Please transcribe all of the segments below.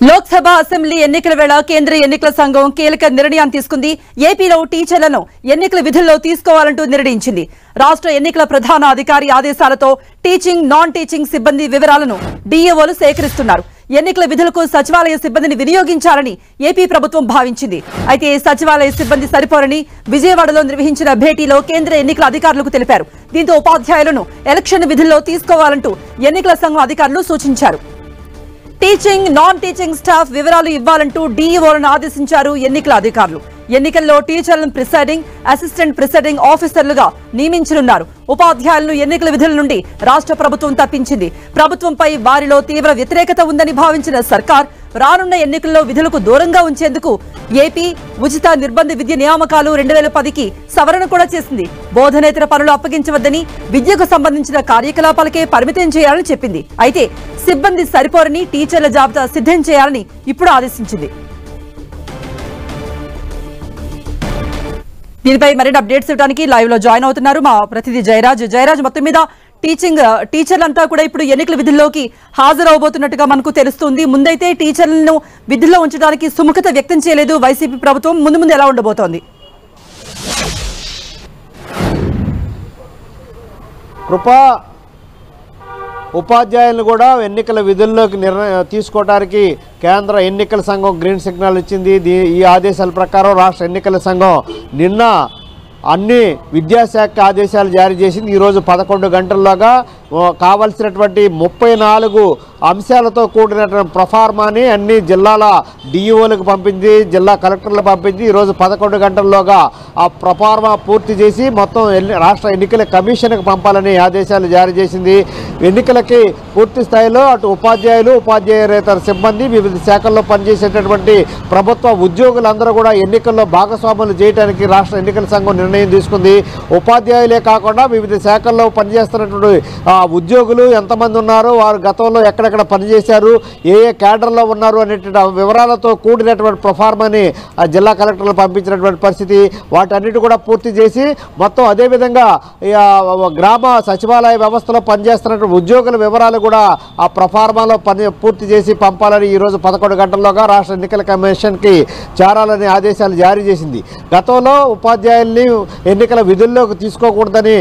Lok Sabha assembly ఎన్నికల వేళ కేంద్ర ఎన్నికల సంఘం కీలక నిర్ణయం తీసుకుంది. ఏపీలో టీచర్లను ఎన్నికల విధుల్లో తీసుకోవాలంటూ నిర్ణయించింది. రాష్ట్ర ఎన్నికల ప్రధాన అధికారి ఆదేశాలతో టీచింగ్, నాన్ టీచింగ్ సిబ్బంది వివరాలను డీఏఓలు సేకరిస్తున్నారు. ఎన్నికల విధులకు సచివాలయ సిబ్బందిని వినియోగించాలని ఏపీ ప్రభుత్వం భావించింది. అయితే సచివాలయ సిబ్బంది సరిపోరని విజయవాడలో నిర్వహించిన భేటీలో కేంద్ర ఎన్నికల అధికారులకు తెలిపారు. దీంతో ఉపాధ్యాయులను ఎలక్షన్ విధుల్లో తీసుకోవాలంటూ ఎన్నికల సంఘం అధికారులు సూచించారు. టీచింగ్, నాన్ టీచింగ్ స్టాఫ్ వివరాలు ఇవ్వాలంటూ డీఈఓలను ఆదేశించారు ఎన్నికల అధికారులు. ఎన్నికల్లో టీచర్లను ప్రిసైడింగ్, అసిస్టెంట్ ప్రిసైడింగ్ ఆఫీసర్లుగా నియమించనున్నారు. ఉపాధ్యాయులను ఎన్నికల విధుల నుండి రాష్ట్ర ప్రభుత్వం తప్పించింది. ప్రభుత్వంపై వారిలో తీవ్ర వ్యతిరేకత ఉందని భావించిన సర్కార్ రానున్న ఎన్నికల్లో విధులకు దూరంగా ఉంచేందుకు ఏపీ ఉచిత నిర్బంధ విద్య నియామకాలు 2010కి సవరణ కూడా చేసింది. బోధనేతర పనులు అప్పగించవద్దని, విద్యకు సంబంధించిన కార్యకలాపాలకే పరిమితం చేయాలని చెప్పింది. అయితే సిబ్బంది సరిపోరని, టీచర్ల జాబితా సిద్ధం చేయాలని ఇప్పుడు ఆదేశించింది. దీనిపై మరిన్ని అప్డేట్స్ ఇవ్వడానికి లైవ్ లో జాయిన్ అవుతున్నారు మా ప్రతినిధి జయరాజ్. మొత్తం మీద టీచర్లంతా కూడా ఇప్పుడు ఎన్నికల విధుల్లోకి హాజరవబోతున్నట్టుగా మనకు తెలుస్తుంది. ముందైతే టీచర్లను విధుల్లో ఉంచడానికి సుముఖత వ్యక్తం చేయలేదు వైసీపీ ప్రభుత్వం. ముందు ఎలా ఉండబోతోంది? కృపా, ఉపాధ్యాయులను కూడా ఎన్నికల విధుల్లోకి తీసుకోవడానికి కేంద్ర ఎన్నికల సంఘం గ్రీన్ సిగ్నల్ ఇచ్చింది. ఈ ఆదేశాల ప్రకారం రాష్ట్ర ఎన్నికల సంఘం నిన్న అన్ని విద్యాశాఖ ఆదేశాలు జారీ చేసింది. ఈరోజు 11 గంటల్లోగా కావలసినటువంటి 34 అంశాలతో కూడినటువంటి ప్రొఫార్మాని అన్ని జిల్లాల డిఈఓలకు పంపింది, జిల్లా కలెక్టర్లకు పంపింది. ఈరోజు 11 గంటల్లోగా ఆ ప్రొఫార్మా పూర్తి చేసి మొత్తం రాష్ట్ర ఎన్నికల కమిషన్కి పంపాలని ఆదేశాలు జారీ చేసింది. ఎన్నికలకి పూర్తి స్థాయిలో అటు ఉపాధ్యాయులు, ఉపాధ్యాయేతర సిబ్బంది, వివిధ శాఖల్లో పనిచేసేటటువంటి ప్రభుత్వ ఉద్యోగులందరూ కూడా ఎన్నికల్లో భాగస్వాములు చేయడానికి రాష్ట్ర ఎన్నికల సంఘం నిర్ణయం తీసుకుంది. ఉపాధ్యాయులే కాకుండా వివిధ శాఖల్లో పనిచేస్తున్నటువంటి ఉద్యోగులు ఎంతమంది ఉన్నారు, వారు గతంలో ఎక్కడెక్కడ పనిచేశారు, ఏ కేడర్లో ఉన్నారు అనేటువంటి వివరాలతో కూడినటువంటి ప్రొఫార్మాని జిల్లా కలెక్టర్లు పంపించినటువంటి పరిస్థితి. వాటన్నిటి కూడా పూర్తి చేసి మొత్తం అదేవిధంగా గ్రామ సచివాలయ వ్యవస్థలో పనిచేస్తున్నటువంటి ఉద్యోగుల వివరాలు కూడా ఆ ప్రొఫార్మాలో పూర్తి చేసి పంపాలని ఈరోజు 11 గంటల్లోగా రాష్ట్ర ఎన్నికల కమిషన్కి చేరాలని ఆదేశాలు జారీ చేసింది. గతంలో ఉపాధ్యాయుల్ని ఎన్నికల విధుల్లోకి తీసుకోకూడదని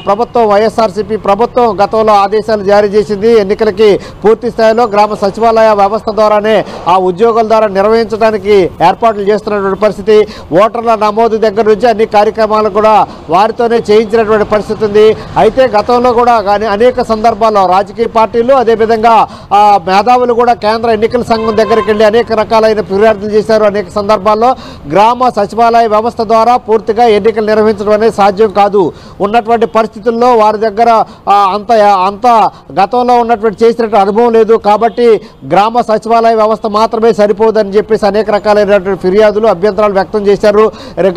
ప్రభుత్వం, వైఎస్ఆర్సీపీ ప్రభుత్వం గతంలో ఆదేశాలు జారీ చేసింది. ఎన్నికలకి పూర్తి స్థాయిలో గ్రామ సచివాలయ వ్యవస్థ ద్వారానే ఆ ఉద్యోగుల ద్వారా నిర్వహించడానికి ఏర్పాట్లు చేస్తున్నటువంటి పరిస్థితి. ఓటర్ల నమోదు దగ్గర నుంచి అన్ని కార్యక్రమాలు కూడా వారితోనే చేయించినటువంటి పరిస్థితి ఉంది. అయితే గతంలో కూడా అనేక సందర్భాల్లో రాజకీయ పార్టీలు, అదేవిధంగా మేధావులు కూడా కేంద్ర ఎన్నికల సంఘం దగ్గరికి వెళ్ళి అనేక రకాలైన ఫిర్యాదులు చేశారు. అనేక సందర్భాల్లో గ్రామ సచివాలయ వ్యవస్థ ద్వారా పూర్తిగా ఎన్నికలు నిర్వహించడం అనేది సాధ్యం కాదు. ఉన్నటువంటి పరిస్థితుల్లో వారి దగ్గర అంత గతంలో ఉన్నటువంటి చేసినటువంటి అనుభవం లేదు. కాబట్టి గ్రామ సచివాలయ వ్యవస్థ మాత్రమే సరిపోదని చెప్పేసి అనేక రకాలైనటువంటి ఫిర్యాదులు, అభ్యంతరాలు వ్యక్తం చేశారు.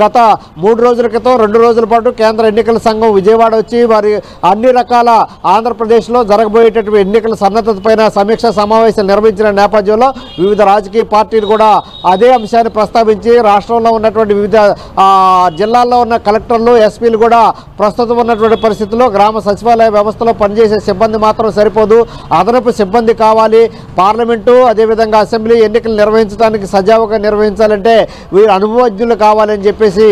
గత 3 రోజుల క్రితం 2 రోజుల పాటు కేంద్ర ఎన్నికల సంఘం విజయవాడ వచ్చి వారి అన్ని రకాల ఆంధ్రప్రదేశ్లో జరగబోయేటటువంటి ఎన్నికల సన్నద్ధత పైన సమీక్ష సమావేశాలు నిర్వహించిన నేపథ్యంలో వివిధ రాజకీయ పార్టీలు కూడా అదే అంశాన్ని ప్రస్తావించి రాష్ట్రంలో ఉన్నటువంటి వివిధ జిల్లాల్లో ఉన్న కలెక్టర్లు, ఎస్పీలు కూడా ప్రస్తుతం ఉన్నటువంటి పరిస్థితుల్లో గ్రామ సచివాలయ వ్యవస్థలో పనిచేసే సిబ్బంది మాత్రం సరిపోదు, అదనపు సిబ్బంది కావాలి. పార్లమెంటు, అదేవిధంగా అసెంబ్లీ ఎన్నికలు నిర్వహించడానికి సజావుగా నిర్వహించాలంటే వీరు అనుభవజ్ఞులు కావాలని చెప్పేసి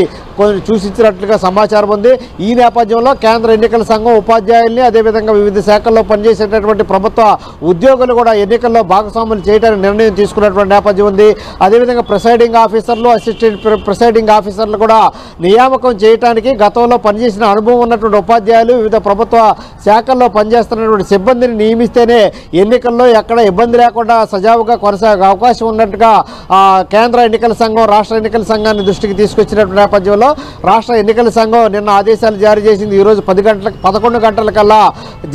సూచించినట్లుగా సమాచారం ఉంది. ఈ నేపథ్యంలో కేంద్ర ఎన్నికల సంఘం ఉపాధ్యాయుల్ని, అదేవిధంగా వివిధ శాఖల్లో పనిచేసేటటువంటి ప్రభుత్వ ఉద్యోగులు కూడా ఎన్నికల్లో భాగస్వాములు చేయడానికి నిర్ణయం తీసుకున్నటువంటి నేపథ్యం ఉంది. అదేవిధంగా ప్రిసైడింగ్ ఆఫీసర్లు, అసిస్టెంట్ ప్రిసైడింగ్ ఆఫీసర్లు కూడా నియామకం చేయడానికి గతంలో పనిచేసిన అనుభవం ఉన్నటువంటి ఉపాధ్యాయులు, వివిధ ప్రభుత్వ శాఖల్లో పనిచేస్తున్నటువంటి సిబ్బందిని నియమిస్తేనే ఎన్నికల్లో ఎక్కడ ఇబ్బంది లేకుండా సజావుగా కొనసాగే అవకాశం ఉన్నట్టుగా కేంద్ర ఎన్నికల సంఘం రాష్ట్ర ఎన్నికల సంఘాన్ని దృష్టికి తీసుకొచ్చినటువంటి నేపథ్యంలో రాష్ట్ర ఎన్నికల సంఘం నిన్న ఆదేశాలు జారీ చేసింది. ఈరోజు 11 గంటలకల్లా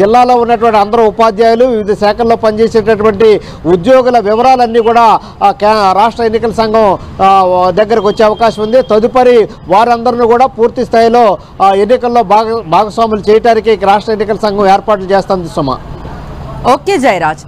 జిల్లాలో ఉన్నటువంటి అందరూ ఉపాధ్యాయులు, వివిధ శాఖల్లో పనిచేసేటటువంటి ఉద్యోగుల వివరాలన్నీ కూడా రాష్ట్ర ఎన్నికల సంఘం దగ్గరకు వచ్చే అవకాశం ఉంది. తదుపరి వారందరినీ కూడా పూర్తి స్థాయిలో ఎన్నికల్లో భాగస్వాములు చేయడానికి రాష్ట్ర ఎన్నికల సంఘం ఏర్పాట్లు చేస్తుంది. సుమా. ఓకే జయరాజ్.